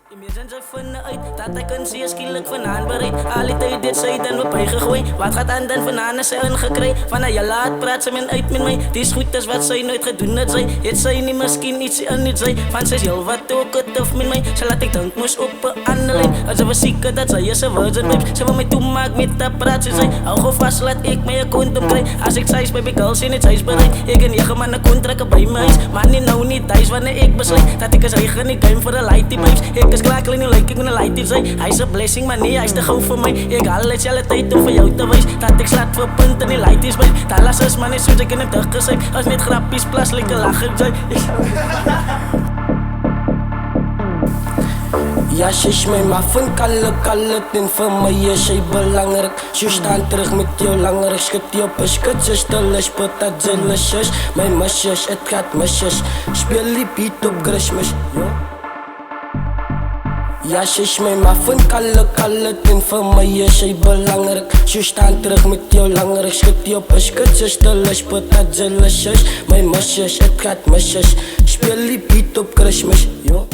Inmiddels zijn ze vinden uit dat ik een zeer skielik vanaan bereid. Al die tijd dit zij dan op mij gegooid. Wat gaat aan dan vanaan is ze ingekregen. Van je laat praat ze men uit met mij. Het is goed als wat zij nooit gedaan het zij. Het zij niet misschien iets in niet zij. Van ze is heel wat ook het of met mij. Ze laat ik dank moest op een andere lijn. Als ze was ziek dat zij is ze was het babes. Ze wil mij toemaak met dat praat ze zij. Hou gewoon vast laat ik mij een kondom krijg. Als ik zij baby girl in het huis bereid. Ik en 9 mannen kon trekken bij mij. Maar niet nou niet thuis wanneer ik besluit. Dat ik eens eigen niet game voor de light die babes. Ik is klaar klein like ik met een light die zij. Hij is een blessing maar nee hij is te gauw voor mij. Ik haal het alle tijd om voor jou te wijs. Dat ik slaat voor punten die light is bij. Talas is man is zoals ik in het dag gezegd. Als niet grappies plaselijke lachen zij. Ja, ze is mij maar van kalle en voor mij is zij belangrijk. Ze staan terug met jou langer, ik schud je op een skut, ze stil is, put dat zillisjes. Mijn misjes, het gaat misjes, speel die beat op Christmas, yo. Ja, ze is mij maar van kalle en voor mij is zij belangrijk. Ze staan terug met jou langer, ik schud je op een skut, ze stil is, put dat zillisjes. Mijn misjes, het gaat misjes, speel die beat op Christmas, yo.